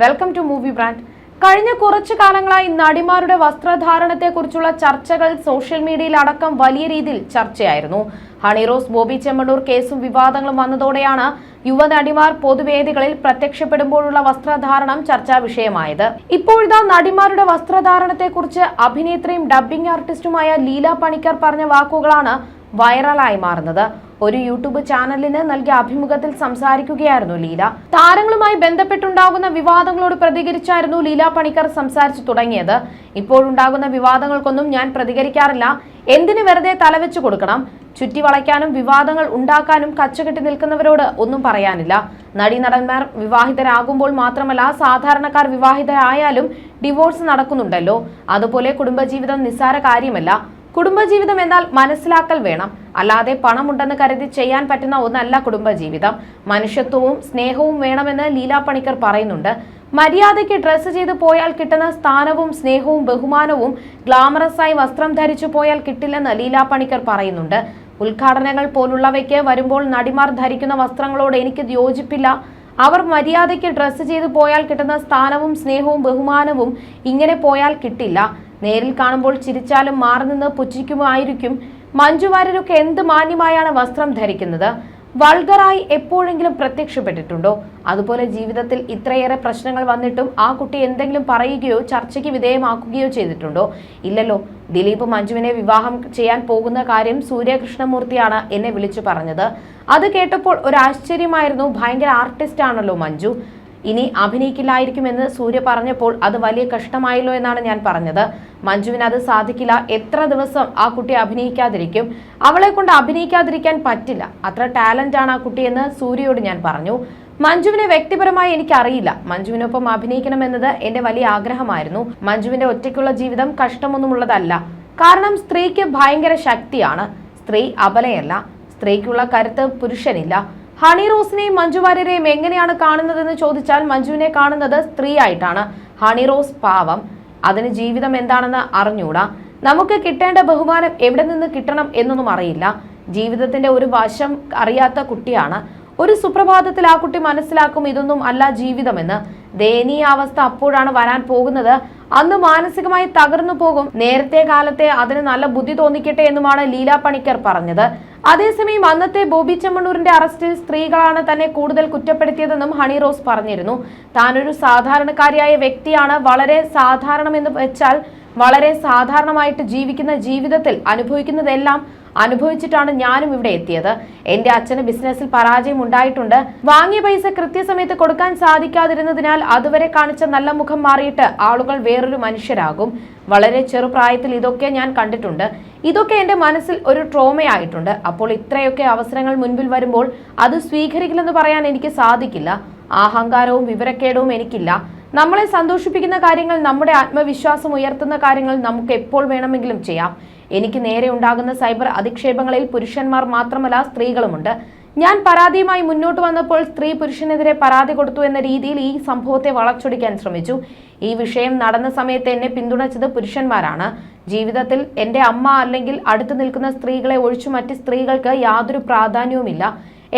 Welcome to movie brand. കഴിഞ്ഞ കുറച്ചു കാലങ്ങളായി നടിമാരുടെ വസ്ത്രധാരണത്തെക്കുറിച്ചുള്ള ചർച്ചകൾ സോഷ്യൽ മീഡിയയിൽ അടക്കം വലിയ രീതിയിൽ ചർച്ചയായിരുന്നു. ഹണി റോസ്, ബോബി ചെമ്മണ്ണൂർ കേസും വിവാദങ്ങളും വന്നതോടെയാണ് യുവനടിമാർ പൊതുവേദികളിൽ പ്രത്യക്ഷപ്പെടുമ്പോഴുള്ള വസ്ത്രധാരണം ചർച്ചാ വിഷയമായത്. ഇപ്പോഴിതാ നടിമാരുടെ വസ്ത്രധാരണത്തെക്കുറിച്ച് അഭിനേത്രിയും ഡബ്ബിംഗ് ആർട്ടിസ്റ്റുമായ ലീല പണിക്കർ പറഞ്ഞ വാക്കുകളാണ് വൈറലായി മാറുന്നത്. ഒരു യൂട്യൂബ് ചാനലിന് നൽകിയ അഭിമുഖത്തിൽ സംസാരിക്കുകയായിരുന്നു ലീല. താരങ്ങളുമായി ബന്ധപ്പെട്ടുണ്ടാകുന്ന വിവാദങ്ങളോട് പ്രതികരിച്ചായിരുന്നു ലീല പണിക്കർ സംസാരിച്ചു തുടങ്ങിയത്. ഇപ്പോഴുണ്ടാകുന്ന വിവാദങ്ങൾക്കൊന്നും ഞാൻ പ്രതികരിക്കാറില്ല. എന്തിന് വെറുതെ തലവെച്ചു കൊടുക്കണം? ചുറ്റി വളയ്ക്കാനും വിവാദങ്ങൾ ഉണ്ടാക്കാനും കച്ചകെട്ടി നിൽക്കുന്നവരോട് ഒന്നും പറയാനില്ല. നടീനടന്മാർ വിവാഹിതരാകുമ്പോൾ മാത്രമല്ല, സാധാരണക്കാർ വിവാഹിതരായാലും ഡിവോഴ്സ് നടക്കുന്നുണ്ടല്ലോ. അതുപോലെ കുടുംബജീവിതം നിസ്സാര കാര്യമല്ല. കുടുംബജീവിതം എന്നാൽ മനസ്സിലാക്കൽ വേണം. അല്ലാതെ പണമുണ്ടെന്ന് കരുതി ചെയ്യാൻ പറ്റുന്ന ഒന്നല്ല കുടുംബജീവിതം. മനുഷ്യത്വവും സ്നേഹവും വേണമെന്ന് ലീല പണിക്കർ പറയുന്നുണ്ട്. മര്യാദയ്ക്ക് ഡ്രസ്സ് ചെയ്ത് പോയാൽ കിട്ടുന്ന സ്ഥാനവും സ്നേഹവും ബഹുമാനവും ഗ്ലാമറസായി വസ്ത്രം ധരിച്ചു പോയാൽ കിട്ടില്ലെന്ന് ലീല പണിക്കർ പറയുന്നുണ്ട്. ഉദ്ഘാടനങ്ങൾ പോലുള്ളവയ്ക്ക് വരുമ്പോൾ നടിമാർ ധരിക്കുന്ന വസ്ത്രങ്ങളോട് എനിക്ക് യോജിപ്പില്ല. അവർ മര്യാദയ്ക്ക് ഡ്രസ്സ് ചെയ്ത് പോയാൽ കിട്ടുന്ന സ്ഥാനവും സ്നേഹവും ബഹുമാനവും ഇങ്ങനെ പോയാൽ കിട്ടില്ല. നേരിൽ കാണുമ്പോൾ ചിരിച്ചാലും മാറി നിന്ന് പുച്ഛിക്കുമായിരിക്കും. മഞ്ജു വാര്യരൊക്കെ എന്ത് മാന്യമായാണ് വസ്ത്രം ധരിക്കുന്നത്. വൾഗറായി എപ്പോഴെങ്കിലും പ്രത്യക്ഷപ്പെട്ടിട്ടുണ്ടോ? അതുപോലെ ജീവിതത്തിൽ ഇത്രയേറെ പ്രശ്നങ്ങൾ വന്നിട്ടും ആ കുട്ടി എന്തെങ്കിലും പറയുകയോ ചർച്ചയ്ക്ക് വിധേയമാക്കുകയോ ചെയ്തിട്ടുണ്ടോ? ഇല്ലല്ലോ. ദിലീപ് മഞ്ജുവിനെ വിവാഹം ചെയ്യാൻ പോകുന്ന കാര്യം സൂര്യകൃഷ്ണമൂർത്തിയാണ് എന്നെ വിളിച്ചു പറഞ്ഞത്. അത് കേട്ടപ്പോൾ ഒരു ആശ്ചര്യമായിരുന്നു. ഭയങ്കര ആർട്ടിസ്റ്റ് ആണല്ലോ മഞ്ജു. ഇനി അഭിനയിക്കില്ലായിരിക്കുമെന്ന് സൂര്യ പറഞ്ഞപ്പോൾ അത് വലിയ കഷ്ടമായല്ലോ എന്നാണ് ഞാൻ പറഞ്ഞത്. മഞ്ജുവിന് അത് സാധിക്കില്ല. എത്ര ദിവസം ആ കുട്ടി അഭിനയിക്കാതിരിക്കും? അവളെ കൊണ്ട് അഭിനയിക്കാതിരിക്കാൻ പറ്റില്ല. അത്ര ടാലന്റ് ആണ് ആ കുട്ടിയെന്ന് സൂര്യയോട് ഞാൻ പറഞ്ഞു. മഞ്ജുവിനെ വ്യക്തിപരമായി എനിക്കറിയില്ല. മഞ്ജുവിനൊപ്പം അഭിനയിക്കണമെന്നത് എന്റെ വലിയ ആഗ്രഹമായിരുന്നു. മഞ്ജുവിന്റെ ഒറ്റയ്ക്കുള്ള ജീവിതം കഷ്ടമൊന്നുമുള്ളതല്ല. കാരണം സ്ത്രീക്ക് ഭയങ്കര ശക്തിയാണ്. സ്ത്രീ അബലയല്ല. സ്ത്രീക്കുള്ള കരുത്ത് പുരുഷനില്ല. ഹണി റോസിനെയും മഞ്ജു വാര്യരെയും എങ്ങനെയാണ് കാണുന്നതെന്ന് ചോദിച്ചാൽ മഞ്ജുവിനെ കാണുന്നത് സ്ത്രീ ആയിട്ടാണ്. ഹണി റോസ് പാവം. അതിന് ജീവിതം എന്താണെന്ന് അറിഞ്ഞൂടാ. നമുക്ക് കിട്ടേണ്ട ബഹുമാനം എവിടെ നിന്ന് കിട്ടണം എന്നൊന്നും അറിയില്ല. ജീവിതത്തിന്റെ ഒരു വശം അറിയാത്ത കുട്ടിയാണ്. ഒരു സുപ്രഭാതത്തിൽ ആ കുട്ടി മനസ്സിലാക്കും ഇതൊന്നും അല്ല ജീവിതമെന്ന്. ദയനീയ അവസ്ഥ അപ്പോഴാണ് വരാൻ പോകുന്നത്. അന്ന് മാനസികമായി തകർന്നു പോകും. നേരത്തെ കാലത്തെ അതിന് നല്ല ബുദ്ധി തോന്നിക്കട്ടെ എന്നുമാണ് ലീല പണിക്കർ പറഞ്ഞത്. അതേസമയം അന്നത്തെ ബോബി ചെമ്മണ്ണൂരിന്റെ അറസ്റ്റിൽ സ്ത്രീകളാണ് തന്നെ കൂടുതൽ കുറ്റപ്പെടുത്തിയതെന്നും ഹണി റോസ് പറഞ്ഞിരുന്നു. താനൊരു സാധാരണക്കാരിയായ വ്യക്തിയാണ്. വളരെ സാധാരണമെന്ന് വെച്ചാൽ വളരെ സാധാരണമായിട്ട് ജീവിക്കുന്ന ജീവിതത്തിൽ അനുഭവിക്കുന്നതെല്ലാം അനുഭവിച്ചിട്ടാണ് ഞാനും ഇവിടെ എത്തിയത്. എന്റെ അച്ഛന് ബിസിനസ്സിൽ പരാജയം ഉണ്ടായിട്ടുണ്ട്. വാങ്ങിയ പൈസ കൃത്യസമയത്ത് കൊടുക്കാൻ സാധിക്കാതിരുന്നതിനാൽ അതുവരെ കാണിച്ച നല്ല മുഖം മാറിയിട്ട് ആളുകൾ വേറൊരു മനുഷ്യരാകും. വളരെ ചെറുപ്രായത്തിൽ ഇതൊക്കെ ഞാൻ കണ്ടിട്ടുണ്ട്. ഇതൊക്കെ എന്റെ മനസ്സിൽ ഒരു ട്രോമയായിട്ടുണ്ട്. അപ്പോൾ ഇത്രയൊക്കെ അവസരങ്ങൾ മുൻപിൽ വരുമ്പോൾ അത് സ്വീകരിക്കില്ലെന്ന് പറയാൻ എനിക്ക് സാധിക്കില്ല. അഹങ്കാരവും വിവരക്കേടവും എനിക്കില്ല. നമ്മളെ സന്തോഷിപ്പിക്കുന്ന കാര്യങ്ങൾ, നമ്മുടെ ആത്മവിശ്വാസം ഉയർത്തുന്ന കാര്യങ്ങൾ നമുക്ക് എപ്പോൾ വേണമെങ്കിലും ചെയ്യാം. എനിക്ക് നേരെ ഉണ്ടാകുന്ന സൈബർ അധിക്ഷേപങ്ങളിൽ പുരുഷന്മാർ മാത്രമല്ല സ്ത്രീകളുമുണ്ട്. ഞാൻ പരാതിയുമായി മുന്നോട്ട് വന്നപ്പോൾ സ്ത്രീ പുരുഷനെതിരെ പരാതി കൊടുത്തു എന്ന രീതിയിൽ ഈ സംഭവത്തെ വളച്ചൊടിക്കാൻ ശ്രമിച്ചു. ഈ വിഷയം നടന്ന സമയത്ത് എന്നെ പിന്തുണച്ചത് പുരുഷന്മാരാണ്. ജീവിതത്തിൽ എന്റെ അമ്മ അല്ലെങ്കിൽ അടുത്തു നിൽക്കുന്ന സ്ത്രീകളെ ഒഴിച്ചു മറ്റ് സ്ത്രീകൾക്ക് യാതൊരു പ്രാധാന്യവുമില്ല.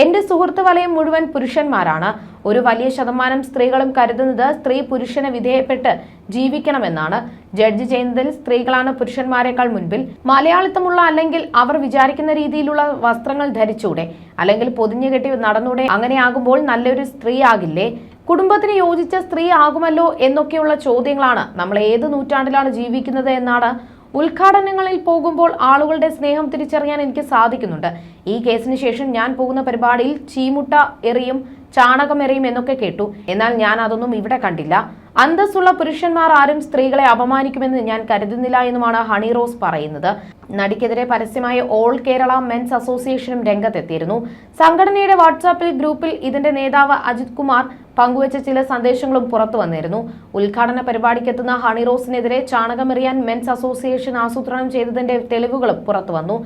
എന്റെ സുഹൃത്ത് വലയം മുഴുവൻ പുരുഷന്മാരാണ്. ഒരു വലിയ ശതമാനം സ്ത്രീകളും കരുതുന്നത് സ്ത്രീ പുരുഷന് വിധേയപ്പെട്ട് ജീവിക്കണമെന്നാണ്. ജഡ്ജ് ചെയ്യുന്നതിൽ സ്ത്രീകളാണ് പുരുഷന്മാരെക്കാൾ മുൻപിൽ. മലയാളിത്തമുള്ള അല്ലെങ്കിൽ അവർ വിചാരിക്കുന്ന രീതിയിലുള്ള വസ്ത്രങ്ങൾ ധരിച്ചൂടെ? അല്ലെങ്കിൽ പൊതിഞ്ഞു കെട്ടി നടന്നൂടെ? അങ്ങനെയാകുമ്പോൾ നല്ലൊരു സ്ത്രീ ആകില്ലേ? കുടുംബത്തിന് യോജിച്ച സ്ത്രീ ആകുമല്ലോ എന്നൊക്കെയുള്ള ചോദ്യങ്ങളാണ്. നമ്മൾ ഏത് നൂറ്റാണ്ടിലാണ് ജീവിക്കുന്നത് എന്നാണ്. ഉദ്ഘാടനങ്ങളിൽ പോകുമ്പോൾ ആളുകളുടെ സ്നേഹം തിരിച്ചറിയാൻ എനിക്ക് സാധിക്കുന്നുണ്ട്. ഈ കേസിന് ശേഷം ഞാൻ പോകുന്ന പരിപാടിയിൽ ചീമുട്ട എറിയും, ചാണകം എറിയും എന്നൊക്കെ കേട്ടു. എന്നാൽ ഞാൻ അതൊന്നും ഇവിടെ കണ്ടില്ല. അന്തസ്സുള്ള പുരുഷന്മാർ ആരും സ്ത്രീകളെ അപമാനിക്കുമെന്ന് ഞാൻ കരുതുന്നില്ല എന്നുമാണ് ഹണി റോസ് പറയുന്നത്. നടിക്കെതിരെ പരസ്യമായ ഓൾ കേരള മെൻസ് അസോസിയേഷനും രംഗത്തെത്തിയിരുന്നു. സംഘടനയുടെ വാട്സാപ്പിൽ ഗ്രൂപ്പിൽ ഇതിന്റെ നേതാവ് അജിത് കുമാർ പങ്കുവച്ച ചില സന്ദേശങ്ങളും പുറത്തു വന്നിരുന്നു. ഉദ്ഘാടന പരിപാടിക്കെത്തുന്ന ഹണി റോസിനെതിരെ ചാണകമെറിയാൻ മെൻസ് അസോസിയേഷൻ ആസൂത്രണം ചെയ്തതിന്റെ തെളിവുകളും പുറത്തു വന്നു.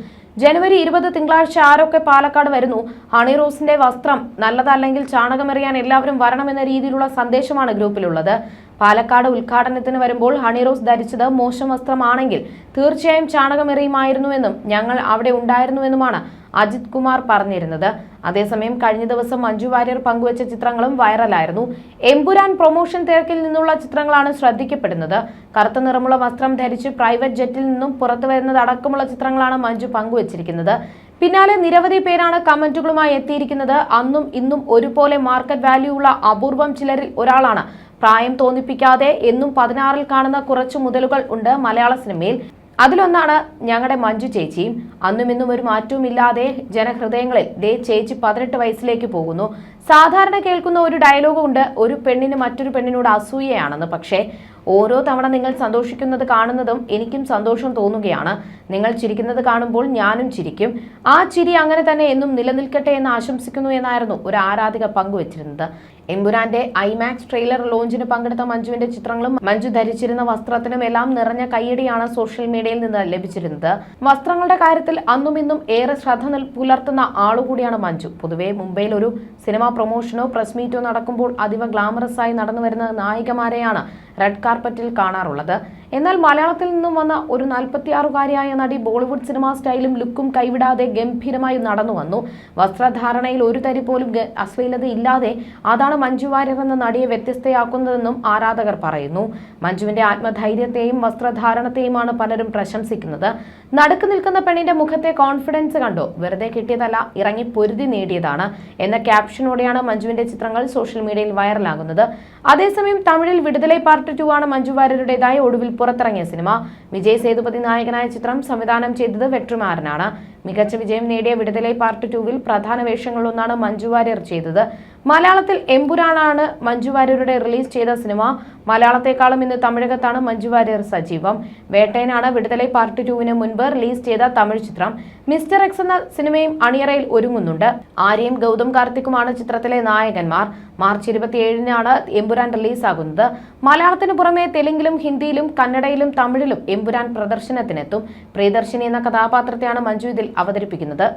ജനുവരി 20 തിങ്കളാഴ്ച ആരൊക്കെ പാലക്കാട് വരുന്നു? ഹണി റോസിന്റെ വസ്ത്രം നല്ലതല്ലെങ്കിൽ ചാണകമെറിയാൻ എല്ലാവരും വരണമെന്ന രീതിയിലുള്ള സന്ദേശമാണ് ഗ്രൂപ്പിലുള്ളത്. പാലക്കാട് ഉദ്ഘാടനത്തിന് വരുമ്പോൾ ഹണി റോസ് ധരിച്ചത് മോശം വസ്ത്രമാണെങ്കിൽ തീർച്ചയായും ചാണകമെറിയുമായിരുന്നുവെന്നും ഞങ്ങൾ അവിടെ ഉണ്ടായിരുന്നുവെന്നുമാണ് അജിത് കുമാർ പറഞ്ഞിരുന്നത്. അതേസമയം കഴിഞ്ഞ ദിവസം മഞ്ജു വാര്യർ പങ്കുവച്ച ചിത്രങ്ങളും വൈറലായിരുന്നു. എമ്പുരാൻ പ്രൊമോഷൻ തിരക്കിൽ നിന്നുള്ള ചിത്രങ്ങളാണ് ശ്രദ്ധിക്കപ്പെടുന്നത്. കറുത്ത നിറമുള്ള വസ്ത്രം ധരിച്ച് പ്രൈവറ്റ് ജെറ്റിൽ നിന്നും പുറത്തു വരുന്നതടക്കമുള്ള ചിത്രങ്ങളാണ് മഞ്ജു പങ്കുവച്ചിരിക്കുന്നത്. പിന്നാലെ നിരവധി പേരാണ് കമന്റുകളുമായി എത്തിയിരിക്കുന്നത്. അന്നും ഇന്നും ഒരുപോലെ മാർക്കറ്റ് വാല്യൂ ഉള്ള അപൂർവം ചിലരിൽ ഒരാളാണ്. പ്രായം തോന്നിപ്പിക്കാതെ എന്നും 16-ൽ കാണുന്ന കുറച്ചു മുതലുകൾ ഉണ്ട് മലയാള സിനിമയിൽ. അതിലൊന്നാണ് ഞങ്ങളുടെ മഞ്ജു ചേച്ചിയും. അന്നും ഇന്നും ഒരു മാറ്റവും ഇല്ലാതെ ജനഹൃദയങ്ങളിൽ ദേ ചേച്ചി 18 വയസ്സിലേക്ക് പോകുന്നു. സാധാരണ കേൾക്കുന്ന ഒരു ഡയലോഗ് ഉണ്ട്, ഒരു പെണ്ണിന് മറ്റൊരു പെണ്ണിനോട് അസൂയയാണെന്ന്. പക്ഷേ ഓരോ തവണ നിങ്ങൾ സന്തോഷിക്കുന്നത് കാണുന്നതും എനിക്കും സന്തോഷം തോന്നുകയാണ്. നിങ്ങൾ ചിരിക്കുന്നത് കാണുമ്പോൾ ഞാനും ചിരിക്കും. ആ ചിരി അങ്ങനെ തന്നെ എന്നും നിലനിൽക്കട്ടെ എന്ന് ആശംസിക്കുന്നു എന്നായിരുന്നു ഒരു ആരാധിക പങ്കുവച്ചിരുന്നത്. എമ്പുരാന്റെ ഐമാക്സ് ട്രെയിലർ ലോഞ്ചിന് പങ്കെടുത്ത മഞ്ജുവിന്റെ ചിത്രങ്ങളും മഞ്ജു ധരിച്ചിരുന്ന വസ്ത്രത്തിനും എല്ലാം നിറഞ്ഞ കയ്യടിയാണ് സോഷ്യൽ മീഡിയയിൽ നിന്ന് ലഭിച്ചിരുന്നത്. വസ്ത്രങ്ങളുടെ കാര്യത്തിൽ അന്നും ഇന്നും ഏറെ ശ്രദ്ധ പുലർത്തുന്ന ആളുകൂടിയാണ് മഞ്ജു. പൊതുവെ മുംബൈയിൽ ഒരു സിനിമാ പ്രൊമോഷനോ പ്രസ് മീറ്റോ നടക്കുമ്പോൾ അതീവ ഗ്ലാമറസ് ആയി നടന്നു വരുന്ന നായികമാരെയാണ് റെഡ് കാർപ്പറ്റിൽ കാണാറുള്ളത്. എന്നാൽ മലയാളത്തിൽ നിന്നും വന്ന ഒരു 46-കാരിയായ നടി ബോളിവുഡ് സിനിമാ സ്റ്റൈലും ലുക്കും കൈവിടാതെ ഗംഭീരമായി നടന്നു വന്നു. വസ്ത്രധാരണയിൽ ഒരു തരി പോലും അശ്ലീലത ഇല്ലാതെ അതാണ് മഞ്ജു വാര്യർ എന്ന നടിയെ വ്യത്യസ്തയാക്കുന്നതെന്നും ആരാധകർ പറയുന്നു. മഞ്ജുവിന്റെ ആത്മധൈര്യത്തെയും വസ്ത്രധാരണത്തെയുമാണ് പലരും പ്രശംസിക്കുന്നത്. നടുക്ക് നിൽക്കുന്ന പെണ്ണിന്റെ മുഖത്തെ കോൺഫിഡൻസ് കണ്ടോ, വെറുതെ കിട്ടിയതല്ല, ഇറങ്ങി പൊരുതി നേടിയതാണ് എന്ന ക്യാപ്ഷനോടെയാണ് മഞ്ജുവിന്റെ ചിത്രങ്ങൾ സോഷ്യൽ മീഡിയയിൽ വൈറലാകുന്നത്. അതേസമയം തമിഴിൽ വിടുതലൈ പാർട്ട് 2 ആണ് മഞ്ജു വാര്യരുടേതായി ഒടുവിൽ പുറത്തിറങ്ങിയ സിനിമ. വിജയ് സേതുപതി നായകനായ ചിത്രം സംവിധാനം ചെയ്തത് വെട്രിമാരനാണ്. മികച്ച വിജയം നേടിയ വിടുതലൈ പാർട്ട് 2-വിൽ പ്രധാന വേഷങ്ങളിലൊന്നാണ് മഞ്ജു വാര്യർ ചെയ്തത്. മലയാളത്തിൽ എമ്പുരാനാണ് മഞ്ജു വാര്യരുടെ റിലീസ് ചെയ്ത സിനിമ. മലയാളത്തെക്കാളും ഇന്ന് തമിഴകത്താണ് മഞ്ജു വാര്യർ സജീവം. വേട്ടയനാണ് വിടുതലൈ പാർട്ട് 2-വിന് മുൻപ് റിലീസ് ചെയ്ത തമിഴ് ചിത്രം. മിസ്റ്റർ എക്സ് എന്ന സിനിമയും അണിയറയിൽ ഒരുങ്ങുന്നുണ്ട്. ആര്യയും ഗൗതം കാർത്തിക്കുമാണ് ചിത്രത്തിലെ നായകന്മാർ. മാർച്ച് 27-നാണ് എമ്പുരാൻ റിലീസാകുന്നത്. മലയാളത്തിന് പുറമെ തെലുങ്കിലും ഹിന്ദിയിലും കന്നഡയിലും തമിഴിലും എമ്പുരാൻ പ്രദർശനത്തിനെത്തും. പ്രിയദർശിനി എന്ന കഥാപാത്രത്തെയാണ് മഞ്ജു ഇതിൽ അവതരിപ്പിക്കുന്നത്.